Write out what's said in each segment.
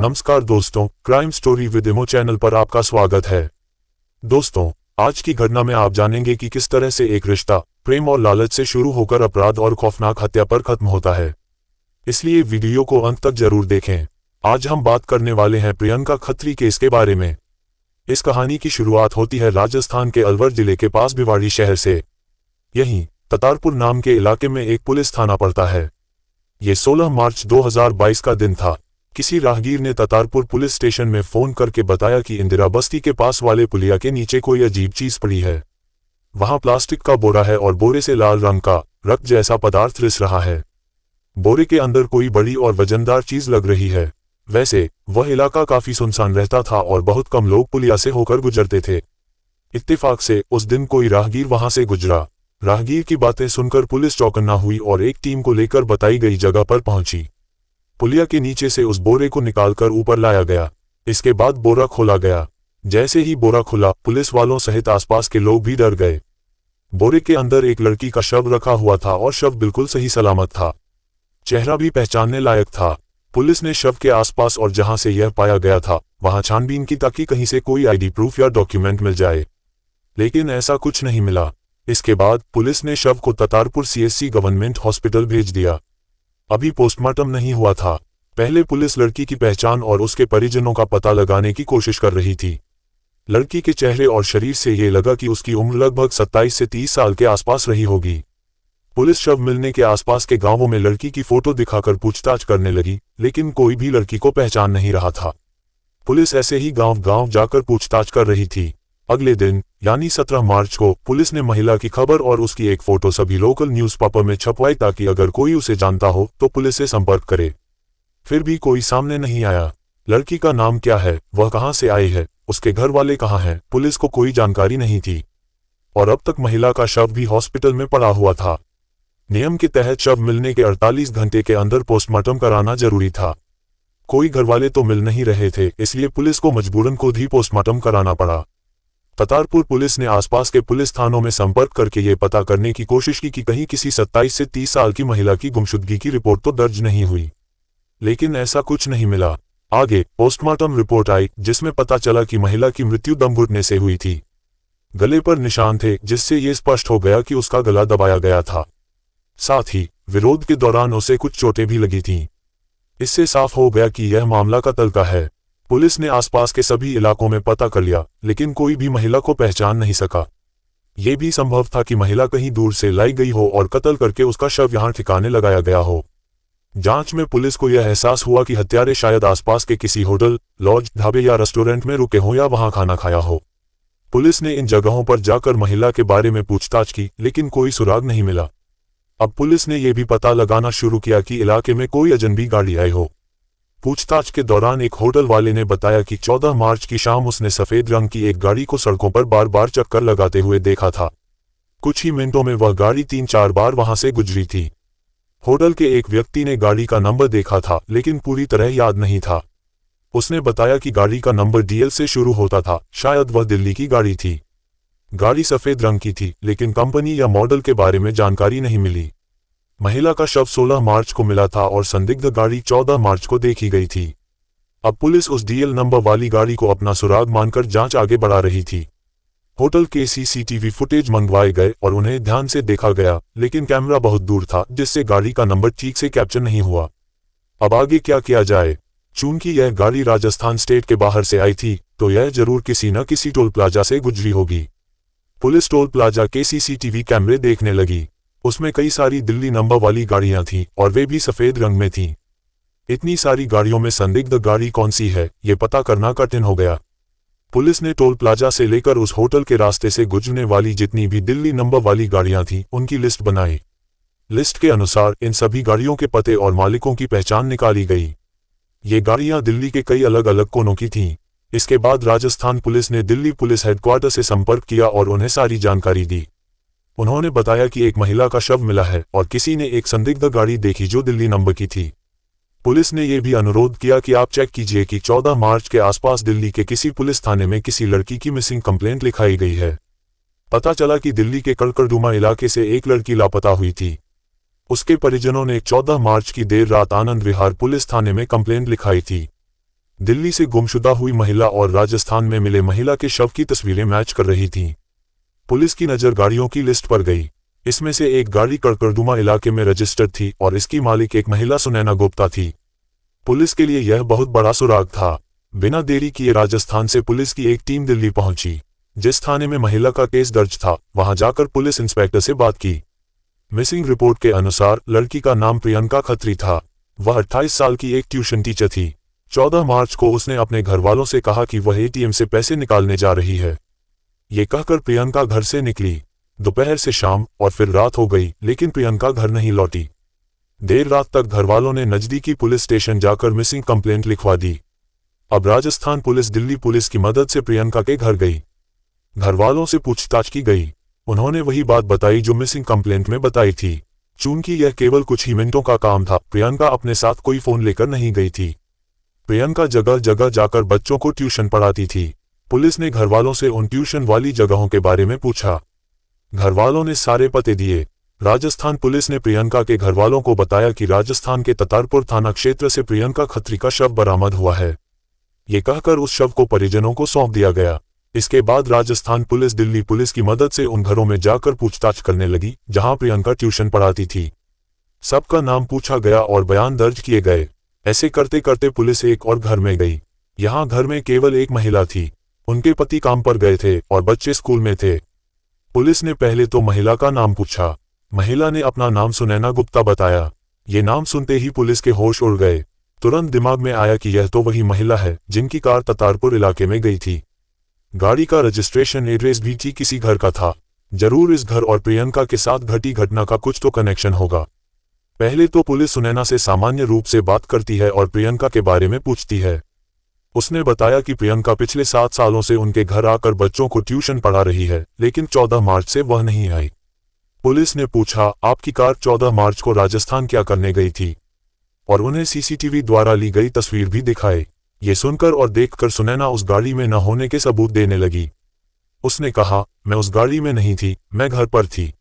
नमस्कार दोस्तों, crime story with Emo channel पर आपका स्वागत है। दोस्तों, आज की घटना में आप जानेंगे कि किस तरह से एक रिश्ता प्रेम और लालच से शुरू होकर अपराध और खौफनाक हत्या पर खत्म होता है। इसलिए वीडियो को अंत तक जरूर देखें। आज हम बात करने वाले हैं प्रियंका खत्री केस के बारे में। इस कहानी की शुरुआत होती है राजस्थान के अलवर जिले के पास भिवाड़ी शहर से। यहीं ततारपुर नाम के इलाके में एक पुलिस थाना पड़ता है। ये 16 मार्च 2022 का दिन था। किसी राहगीर ने ततारपुर पुलिस स्टेशन में फोन करके बताया कि इंदिरा बस्ती के पास वाले पुलिया के नीचे कोई अजीब चीज पड़ी है। वहां प्लास्टिक का बोरा है और बोरे से लाल रंग का रक्त जैसा पदार्थ रिस रहा है। बोरे के अंदर कोई बड़ी और वजनदार चीज लग रही है। वैसे वह इलाका काफी सुनसान रहता था और बहुत कम लोग पुलिया से होकर गुजरते थे। इत्तेफाक से उस दिन कोई राहगीर वहां से गुजरा। राहगीर की बातें सुनकर पुलिस चौकन्ना हुई और एक टीम को लेकर बताई गई जगह पर पहुंची। पुलिया के नीचे से उस बोरे को निकालकर ऊपर लाया गया। इसके बाद बोरा खोला गया। जैसे ही बोरा खुला, पुलिस वालों सहित आसपास के लोग भी डर गए। बोरे के अंदर एक लड़की का शव रखा हुआ था और शव बिल्कुल सही सलामत था। चेहरा भी पहचानने लायक था। पुलिस ने शव के आसपास और जहां से यह पाया गया था वहां छानबीन की ताकि कहीं से कोई आईडी प्रूफ या डॉक्यूमेंट मिल जाए, लेकिन ऐसा कुछ नहीं मिला। इसके बाद पुलिस ने शव को ततारपुर सीएससी गवर्नमेंट हॉस्पिटल भेज दिया। अभी पोस्टमार्टम नहीं हुआ था। पहले पुलिस लड़की की पहचान और उसके परिजनों का पता लगाने की कोशिश कर रही थी। लड़की के चेहरे और शरीर से ये लगा कि उसकी उम्र लगभग 27 से 30 साल के आसपास रही होगी। पुलिस शव मिलने के आसपास के गांवों में लड़की की फोटो दिखाकर पूछताछ करने लगी, लेकिन कोई भी लड़की को पहचान नहीं रहा था। पुलिस ऐसे ही गांव-गांव जाकर पूछताछ कर रही थी। अगले दिन यानी 17 मार्च को पुलिस ने महिला की खबर और उसकी एक फोटो सभी लोकल न्यूज़पेपर में छपवाई ताकि अगर कोई उसे जानता हो तो पुलिस से संपर्क करे। फिर भी कोई सामने नहीं आया। लड़की का नाम क्या है, वह कहां से आई है, उसके घर वाले कहां हैं, पुलिस को कोई जानकारी नहीं थी। और अब तक महिला का शव भी हॉस्पिटल में पड़ा हुआ था। नियम के तहत शव मिलने के 48 घंटे के अंदर पोस्टमार्टम कराना जरूरी था। कोई घरवाले तो मिल नहीं रहे थे, इसलिए पुलिस को मजबूरन खुद ही पोस्टमार्टम कराना पड़ा। ततारपुर पुलिस ने आसपास के पुलिस थानों में संपर्क करके ये पता करने की कोशिश की कि कहीं किसी 27 से 30 साल की महिला की गुमशुदगी की रिपोर्ट तो दर्ज नहीं हुई, लेकिन ऐसा कुछ नहीं मिला। आगे पोस्टमार्टम रिपोर्ट आई जिसमें पता चला कि महिला की मृत्यु दम घुटने से हुई थी। गले पर निशान थे जिससे ये स्पष्ट हो गया कि उसका गला दबाया गया था। साथ ही विरोध के दौरान उसे कुछ चोटें भी लगी थीं। इससे साफ हो गया कि यह मामला कत्ल का है। पुलिस ने आसपास के सभी इलाकों में पता कर लिया, लेकिन कोई भी महिला को पहचान नहीं सका। यह भी संभव था कि महिला कहीं दूर से लाई गई हो और कत्ल करके उसका शव यहां ठिकाने लगाया गया हो। जांच में पुलिस को यह एहसास हुआ कि हत्यारे शायद आसपास के किसी होटल, लॉज, ढाबे या रेस्टोरेंट में रुके हों या वहां खाना खाया हो। पुलिस ने इन जगहों पर जाकर महिला के बारे में पूछताछ की, लेकिन कोई सुराग नहीं मिला। अब पुलिस ने यह भी पता लगाना शुरू किया कि इलाके में कोई अजनबी गाड़ी आई हो। पूछताछ के दौरान एक होटल वाले ने बताया कि 14 मार्च की शाम उसने सफेद रंग की एक गाड़ी को सड़कों पर बार बार चक्कर लगाते हुए देखा था। कुछ ही मिनटों में वह गाड़ी 3-4 बार वहां से गुजरी थी। होटल के एक व्यक्ति ने गाड़ी का नंबर देखा था, लेकिन पूरी तरह याद नहीं था। उसने बताया कि गाड़ी का नंबर DL से शुरू होता था, शायद वह दिल्ली की गाड़ी थी। गाड़ी सफेद रंग की थी, लेकिन कंपनी या मॉडल के बारे में जानकारी नहीं मिली। महिला का शव 16 मार्च को मिला था और संदिग्ध गाड़ी 14 मार्च को देखी गई थी। अब पुलिस उस DL नंबर वाली गाड़ी को अपना सुराग मानकर जांच आगे बढ़ा रही थी। होटल के CCTV फुटेज मंगवाए गए और उन्हें ध्यान से देखा गया, लेकिन कैमरा बहुत दूर था जिससे गाड़ी का नंबर ठीक से कैप्चर नहीं हुआ। अब आगे क्या किया जाए? चूंकि यह गाड़ी राजस्थान स्टेट के बाहर से आई थी, तो यह जरूर किसी न किसी टोल प्लाजा से गुजरी होगी। पुलिस टोल प्लाजा के CCTV कैमरे देखने लगी। उसमें कई सारी दिल्ली नंबर वाली गाड़ियां थीं और वे भी सफेद रंग में थीं। इतनी सारी गाड़ियों में संदिग्ध गाड़ी कौन सी है, ये पता करना कठिन हो गया। पुलिस ने टोल प्लाजा से लेकर उस होटल के रास्ते से गुजरने वाली जितनी भी दिल्ली नंबर वाली गाड़ियां थीं, उनकी लिस्ट बनाई। लिस्ट के अनुसार इन सभी गाड़ियों के पते और मालिकों की पहचान निकाली गई। ये गाड़ियां दिल्ली के कई अलग अलग कोनों की थीं। इसके बाद राजस्थान पुलिस ने दिल्ली पुलिस हेडक्वार्टर से संपर्क किया और उन्हें सारी जानकारी दी। उन्होंने बताया कि एक महिला का शव मिला है और किसी ने एक संदिग्ध गाड़ी देखी जो दिल्ली नंबर की थी। पुलिस ने यह भी अनुरोध किया कि आप चेक कीजिए कि 14 मार्च के आसपास दिल्ली के किसी पुलिस थाने में किसी लड़की की मिसिंग कंप्लेंट लिखाई गई है। पता चला कि दिल्ली के कड़कड़डूमा इलाके से एक लड़की लापता हुई थी। उसके परिजनों ने 14 मार्च की देर रात आनंद विहार पुलिस थाने में कंप्लेंट लिखाई थी। दिल्ली से गुमशुदा हुई महिला और राजस्थान में मिले महिला के शव की तस्वीरें मैच कर रही थीं। पुलिस की नज़र गाड़ियों की लिस्ट पर गई। इसमें से एक गाड़ी कड़कड़दुमा इलाके में रजिस्टर्ड थी और इसकी मालिक एक महिला सुनैना गुप्ता थी। पुलिस के लिए यह बहुत बड़ा सुराग था। बिना देरी किए राजस्थान से पुलिस की एक टीम दिल्ली पहुंची। जिस थाने में महिला का केस दर्ज था, वहां जाकर पुलिस इंस्पेक्टर से बात की। मिसिंग रिपोर्ट के अनुसार लड़की का नाम प्रियंका खत्री था। वह 28 साल की एक ट्यूशन टीचर थी। 14 मार्च को उसने अपने घर वालों से कहा कि वह एटीएम से पैसे निकालने जा रही है। ये कहकर प्रियंका घर से निकली। दोपहर से शाम और फिर रात हो गई, लेकिन प्रियंका घर नहीं लौटी। देर रात तक घरवालों ने नजदीकी पुलिस स्टेशन जाकर मिसिंग कंप्लेंट लिखवा दी। अब राजस्थान पुलिस दिल्ली पुलिस की मदद से प्रियंका के घर गई। घरवालों से पूछताछ की गई। उन्होंने वही बात बताई जो मिसिंग कंप्लेंट में बताई थी। चूंकि यह केवल कुछ ही मिनटों का काम था, प्रियंका अपने साथ कोई फोन लेकर नहीं गई थी। प्रियंका जगह जगह जाकर बच्चों को ट्यूशन पढ़ाती थी। पुलिस ने घरवालों से उन ट्यूशन वाली जगहों के बारे में पूछा। घरवालों ने सारे पते दिए। राजस्थान पुलिस ने प्रियंका के घरवालों को बताया कि राजस्थान के ततारपुर थाना क्षेत्र से प्रियंका खत्री का शव बरामद हुआ है। ये कहकर उस शव को परिजनों को सौंप दिया गया। इसके बाद राजस्थान पुलिस दिल्ली पुलिस की मदद से उन घरों में जाकर पूछताछ करने लगी जहां प्रियंका ट्यूशन पढ़ाती थी। सबका नाम पूछा गया और बयान दर्ज किए गए। ऐसे करते करते पुलिस एक और घर में गई। यहाँ घर में केवल एक महिला थी। उनके पति काम पर गए थे और बच्चे स्कूल में थे। पुलिस ने पहले तो महिला का नाम पूछा। महिला ने अपना नाम सुनैना गुप्ता बताया। ये नाम सुनते ही पुलिस के होश उड़ गए। तुरंत दिमाग में आया कि यह तो वही महिला है जिनकी कार ततारपुर इलाके में गई थी। गाड़ी का रजिस्ट्रेशन एड्रेस भी ठीक किसी घर का था। जरूर इस घर और प्रियंका के साथ घटी घटना का कुछ तो कनेक्शन होगा। पहले तो पुलिस सुनैना से सामान्य रूप से बात करती है और प्रियंका के बारे में पूछती है। उसने बताया कि प्रियंका पिछले 7 सालों से उनके घर आकर बच्चों को ट्यूशन पढ़ा रही है, लेकिन 14 मार्च से वह नहीं आई। पुलिस ने पूछा, आपकी कार 14 मार्च को राजस्थान क्या करने गई थी? और उन्हें सीसीटीवी द्वारा ली गई तस्वीर भी दिखाई। ये सुनकर और देखकर सुनैना उस गाड़ी में न होने के सबूत देने लगी। उसने कहा, मैं उस गाड़ी में नहीं थी, मैं घर पर थी,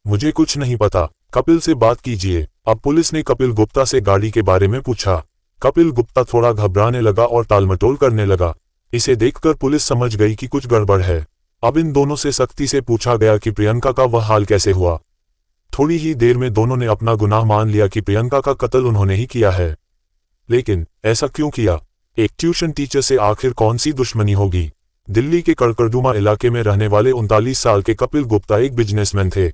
मुझे कुछ नहीं पता। कपिल से बात कीजिए। अब पुलिस ने कपिल गुप्ता से गाड़ी के बारे में पूछा। कपिल गुप्ता थोड़ा घबराने लगा और टालमटोल करने लगा। इसे देखकर पुलिस समझ गई कि कुछ गड़बड़ है। अब इन दोनों से सख्ती से पूछा गया कि प्रियंका का वह हाल कैसे हुआ। थोड़ी ही देर में दोनों ने अपना गुनाह मान लिया कि प्रियंका का कत्ल उन्होंने ही किया है। लेकिन ऐसा क्यों किया? एक ट्यूशन टीचर से आखिर कौन सी दुश्मनी होगी? दिल्ली के कड़कड़दुमा इलाके में रहने वाले 39 साल के कपिल गुप्ता एक बिजनेसमैन थे।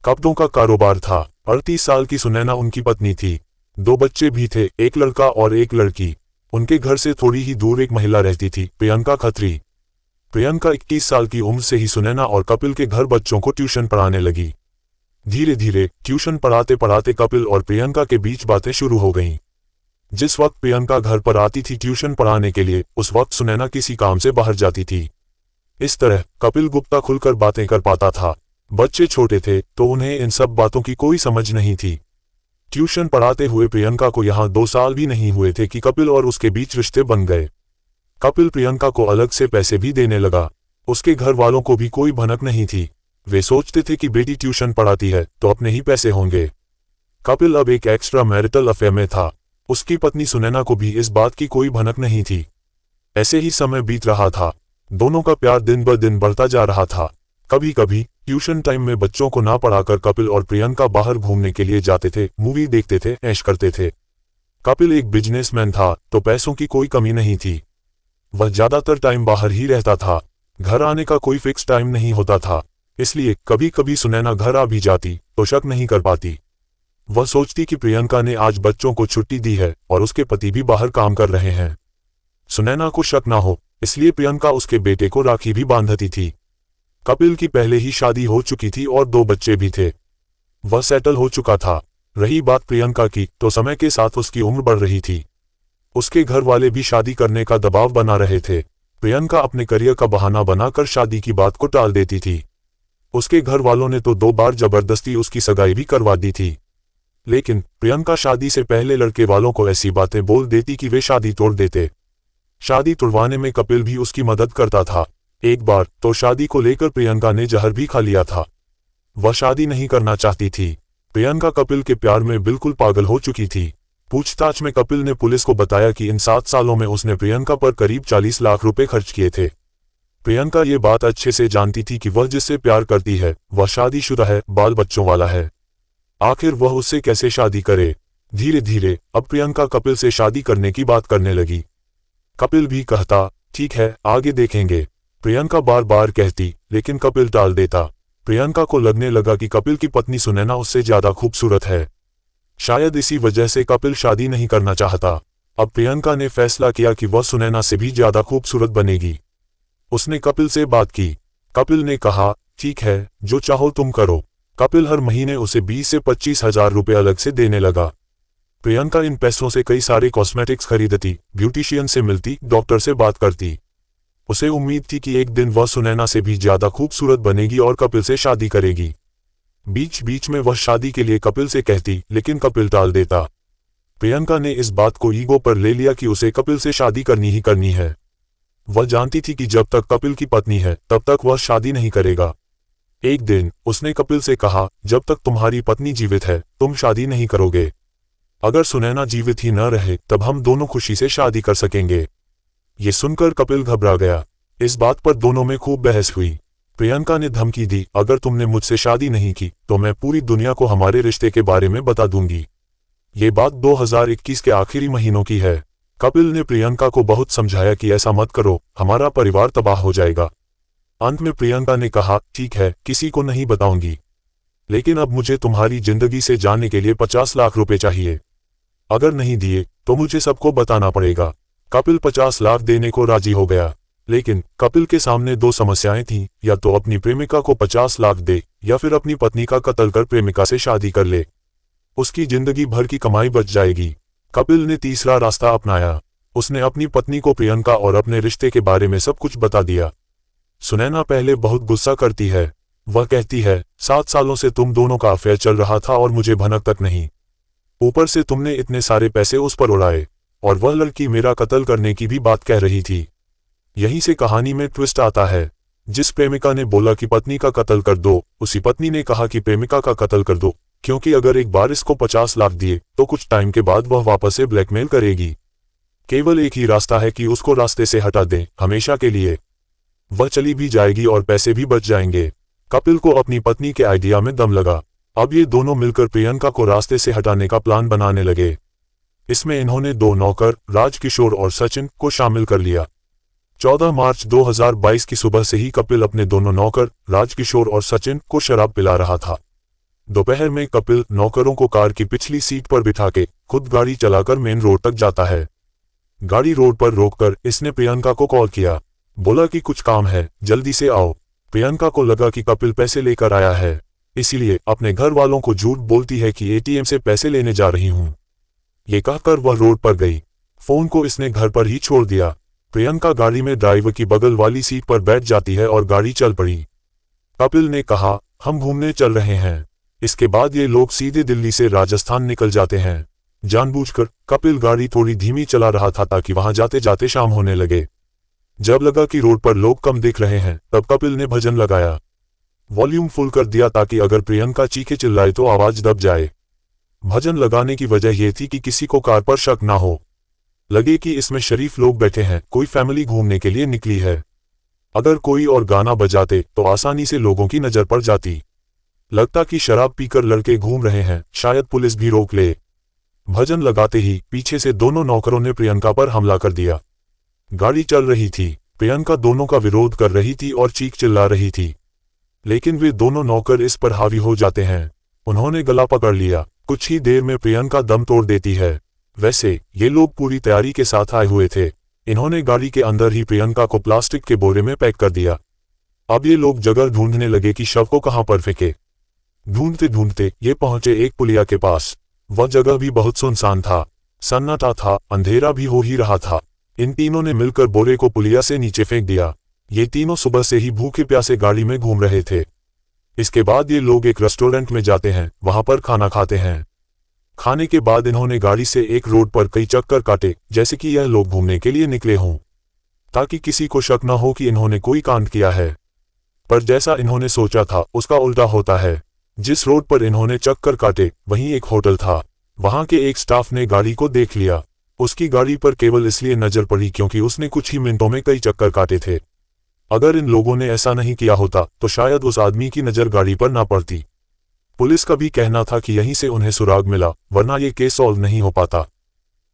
कपड़ों का कारोबार था। 38 साल की सुनैना उनकी पत्नी थी। 2 बच्चे भी थे, एक लड़का और एक लड़की। उनके घर से थोड़ी ही दूर एक महिला रहती थी, प्रियंका खत्री। प्रियंका 21 साल की उम्र से ही सुनैना और कपिल के घर बच्चों को ट्यूशन पढ़ाने लगी। धीरे धीरे ट्यूशन पढ़ाते पढ़ाते कपिल और प्रियंका के बीच बातें शुरू हो गईं। जिस वक्त प्रियंका घर पर आती थी ट्यूशन पढ़ाने के लिए, उस वक्त सुनैना किसी काम से बाहर जाती थी। इस तरह कपिल गुप्ता खुलकर बातें कर पाता था। बच्चे छोटे थे तो उन्हें इन सब बातों की कोई समझ नहीं थी। ट्यूशन पढ़ाते हुए प्रियंका को यहाँ 2 साल भी नहीं हुए थे कि कपिल और उसके बीच रिश्ते बन गए। कपिल प्रियंका को अलग से पैसे भी देने लगा। उसके घर वालों को भी कोई भनक नहीं थी। वे सोचते थे कि बेटी ट्यूशन पढ़ाती है तो अपने ही पैसे होंगे। कपिल अब एक एक्स्ट्रा मैरिटल अफेयर में था। उसकी पत्नी सुनैना को भी इस बात की कोई भनक नहीं थी। ऐसे ही समय बीत रहा था। दोनों का प्यार दिन ब दिन बढ़ता जा रहा था। कभी कभी ट्यूशन टाइम में बच्चों को ना पढ़ाकर कपिल और प्रियंका बाहर घूमने के लिए जाते थे, मूवी देखते थे, ऐश करते थे। कपिल एक बिजनेसमैन था तो पैसों की कोई कमी नहीं थी। वह ज्यादातर टाइम बाहर ही रहता था। घर आने का कोई फिक्स टाइम नहीं होता था, इसलिए कभी कभी सुनैना घर आ भी जाती तो शक नहीं कर पाती। वह सोचती कि प्रियंका ने आज बच्चों को छुट्टी दी है और उसके पति भी बाहर काम कर रहे हैं। सुनैना को शक ना हो इसलिए प्रियंका उसके बेटे को राखी भी बांधती थी। कपिल की पहले ही शादी हो चुकी थी और 2 बच्चे भी थे। वह सेटल हो चुका था। रही बात प्रियंका की, तो समय के साथ उसकी उम्र बढ़ रही थी। उसके घर वाले भी शादी करने का दबाव बना रहे थे। प्रियंका अपने करियर का बहाना बनाकर शादी की बात को टाल देती थी। उसके घर वालों ने तो 2 बार जबरदस्ती उसकी सगाई भी करवा दी थी। लेकिन प्रियंका शादी से पहले लड़के वालों को ऐसी बातें बोल देती कि वे शादी तोड़ देते। शादी तुड़वाने में कपिल भी उसकी मदद करता था। एक बार तो शादी को लेकर प्रियंका ने जहर भी खा लिया था। वह शादी नहीं करना चाहती थी। प्रियंका कपिल के प्यार में बिल्कुल पागल हो चुकी थी। पूछताछ में कपिल ने पुलिस को बताया कि इन 7 सालों में उसने प्रियंका पर करीब 40 लाख रुपए खर्च किए थे। प्रियंका ये बात अच्छे से जानती थी कि वह जिससे प्यार करती है वह शादीशुदा है, बाल बच्चों वाला है। आखिर वह उससे कैसे शादी करे। धीरे धीरे अब प्रियंका कपिल से शादी करने की बात करने लगी। कपिल भी कहता, ठीक है, आगे देखेंगे। प्रियंका बार बार कहती, लेकिन कपिल टाल देता। प्रियंका को लगने लगा कि कपिल की पत्नी सुनैना उससे ज्यादा खूबसूरत है। शायद इसी वजह से कपिल शादी नहीं करना चाहता। अब प्रियंका ने फैसला किया कि वह सुनैना से भी ज्यादा खूबसूरत बनेगी। उसने कपिल से बात की। कपिल ने कहा, ठीक है, जो चाहो तुम करो। कपिल हर महीने उसे 20 से 25 हजार रुपये अलग से देने लगा। प्रियंका इन पैसों से कई सारे कॉस्मेटिक्स खरीदती, ब्यूटिशियन से मिलती, डॉक्टर से बात करती। उसे उम्मीद थी कि एक दिन वह सुनैना से भी ज्यादा खूबसूरत बनेगी और कपिल से शादी करेगी। बीच बीच में वह शादी के लिए कपिल से कहती, लेकिन कपिल टाल देता। प्रियंका ने इस बात को ईगो पर ले लिया कि उसे कपिल से शादी करनी ही करनी है। वह जानती थी कि जब तक कपिल की पत्नी है तब तक वह शादी नहीं करेगा। एक दिन उसने कपिल से कहा, जब तक तुम्हारी पत्नी जीवित है तुम शादी नहीं करोगे। अगर सुनैना जीवित ही न रहे तब हम दोनों खुशी से शादी कर सकेंगे। ये सुनकर कपिल घबरा गया। इस बात पर दोनों में खूब बहस हुई। प्रियंका ने धमकी दी, अगर तुमने मुझसे शादी नहीं की तो मैं पूरी दुनिया को हमारे रिश्ते के बारे में बता दूंगी। ये बात 2021 के आखिरी महीनों की है। कपिल ने प्रियंका को बहुत समझाया कि ऐसा मत करो, हमारा परिवार तबाह हो जाएगा। अंत में प्रियंका ने कहा, ठीक है, किसी को नहीं बताऊंगी, लेकिन अब मुझे तुम्हारी जिंदगी से जाने के लिए 50 लाख रुपए चाहिए। अगर नहीं दिए तो मुझे सबको बताना पड़ेगा। कपिल 50 लाख देने को राजी हो गया, लेकिन कपिल के सामने 2 समस्याएं थीं, या तो अपनी प्रेमिका को 50 लाख दे या फिर अपनी पत्नी का कत्ल कर प्रेमिका से शादी कर ले। उसकी जिंदगी भर की कमाई बच जाएगी। कपिल ने तीसरा रास्ता अपनाया। उसने अपनी पत्नी को प्रियंका और अपने रिश्ते के बारे में सब कुछ बता दिया। सुनैना पहले बहुत गुस्सा करती है। वह कहती है, 7 सालों से तुम दोनों का अफेयर चल रहा था और मुझे भनक तक नहीं। ऊपर से तुमने इतने सारे पैसे उस पर उड़ाए, और वह लड़की मेरा कत्ल करने की भी बात कह रही थी। यहीं से कहानी में ट्विस्ट आता है। जिस प्रेमिका ने बोला कि पत्नी का कत्ल कर दो, उसी पत्नी ने कहा कि प्रेमिका का कत्ल कर दो, क्योंकि अगर एक बार इसको 50 लाख दिए तो कुछ टाइम के बाद वह वापस से ब्लैकमेल करेगी। केवल एक ही रास्ता है कि उसको रास्ते से हटा दें, हमेशा के लिए। वह चली भी जाएगी और पैसे भी बच जाएंगे। कपिल को अपनी पत्नी के आइडिया में दम लगा। अब ये दोनों मिलकर प्रियंका को रास्ते से हटाने का प्लान बनाने लगे। इसमें इन्होंने 2 नौकर, राजकिशोर और सचिन, को शामिल कर लिया। 14 मार्च 2022 की सुबह से ही कपिल अपने दोनों नौकर, राजकिशोर और सचिन, को शराब पिला रहा था। दोपहर में कपिल नौकरों को कार की पिछली सीट पर बिठा के खुद गाड़ी चलाकर मेन रोड तक जाता है। गाड़ी रोड पर रोककर इसने प्रियंका को कॉल किया। बोला कि कुछ काम है, जल्दी से आओ। प्रियंका को लगा कि कपिल पैसे लेकर आया है, इसीलिए अपने घर वालों को झूठ बोलती है कि एटीएम से पैसे लेने जा रही हूं। ये कहकर वह रोड पर गई। फोन को इसने घर पर ही छोड़ दिया। प्रियंका गाड़ी में ड्राइवर की बगल वाली सीट पर बैठ जाती है और गाड़ी चल पड़ी। कपिल ने कहा, हम घूमने चल रहे हैं। इसके बाद ये लोग सीधे दिल्ली से राजस्थान निकल जाते हैं। जानबूझकर कपिल गाड़ी थोड़ी धीमी चला रहा था ताकि वहां जाते जाते शाम होने लगे। जब लगा कि रोड पर लोग कम दिख रहे हैं तब कपिल ने भजन लगाया। वॉल्यूम फुल कर दिया ताकि अगर प्रियंका चीखे चिल्लाए तो आवाज दब जाए। भजन लगाने की वजह यह थी कि किसी को कार पर शक ना हो, लगे कि इसमें शरीफ लोग बैठे हैं, कोई फैमिली घूमने के लिए निकली है। अगर कोई और गाना बजाते तो आसानी से लोगों की नजर पड़ जाती। लगता कि शराब पीकर लड़के घूम रहे हैं, शायद पुलिस भी रोक ले। भजन लगाते ही पीछे से दोनों नौकरों ने प्रियंका पर हमला कर दिया। गाड़ी चल रही थी, प्रियंका दोनों का विरोध कर रही थी और चीख चिल्ला रही थी, लेकिन वे दोनों नौकर इस पर हावी हो जाते हैं। उन्होंने गला पकड़ लिया। कुछ ही देर में प्रियंका दम तोड़ देती है। वैसे ये लोग पूरी तैयारी के साथ आए हुए थे। इन्होंने गाड़ी के अंदर ही प्रियंका को प्लास्टिक के बोरे में पैक कर दिया। अब ये लोग जगह ढूंढने लगे कि शव को कहां पर फेंके। ढूंढते ढूंढते ये पहुंचे एक पुलिया के पास। वह जगह भी बहुत सुनसान था, सन्नाटा था, अंधेरा भी हो ही रहा था। इन तीनों ने मिलकर बोरे को पुलिया से नीचे फेंक दिया। ये तीनों सुबह से ही भूखे प्यासे गाड़ी में घूम रहे थे। इसके बाद ये लोग एक रेस्टोरेंट में जाते हैं, वहां पर खाना खाते हैं। खाने के बाद इन्होंने गाड़ी से एक रोड पर कई चक्कर काटे, जैसे कि यह लोग घूमने के लिए निकले हों, ताकि किसी को शक न हो कि इन्होंने कोई कांड किया है। पर जैसा इन्होंने सोचा था उसका उल्टा होता है। जिस रोड पर इन्होंने चक्कर काटे वहीं एक होटल था, वहां के एक स्टाफ ने गाड़ी को देख लिया। उसकी गाड़ी पर केवल इसलिए नजर पड़ी क्योंकि उसने कुछ ही मिनटों में कई चक्कर काटे थे। अगर इन लोगों ने ऐसा नहीं किया होता तो शायद उस आदमी की नजर गाड़ी पर ना पड़ती। पुलिस का भी कहना था कि यहीं से उन्हें सुराग मिला, वरना ये केस सॉल्व नहीं हो पाता।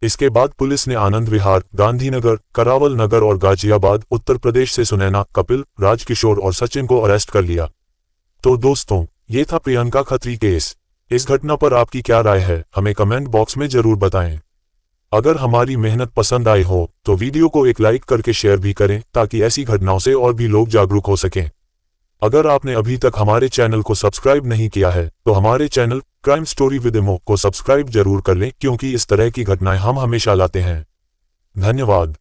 इसके बाद पुलिस ने आनंद विहार, गांधीनगर, करावल नगर और गाजियाबाद, उत्तर प्रदेश से सुनैना, कपिल, राजकिशोर और सचिन को अरेस्ट कर लिया। तो दोस्तों, ये था प्रियंका खत्री केस। इस घटना पर आपकी क्या राय है, हमें कमेंट बॉक्स में जरूर बताएं। अगर हमारी मेहनत पसंद आई हो तो वीडियो को एक लाइक करके शेयर भी करें ताकि ऐसी घटनाओं से और भी लोग जागरूक हो सकें। अगर आपने अभी तक हमारे चैनल को सब्सक्राइब नहीं किया है तो हमारे channel crime story with Emo को सब्सक्राइब जरूर कर लें, क्योंकि इस तरह की घटनाएं हम हमेशा लाते हैं। धन्यवाद।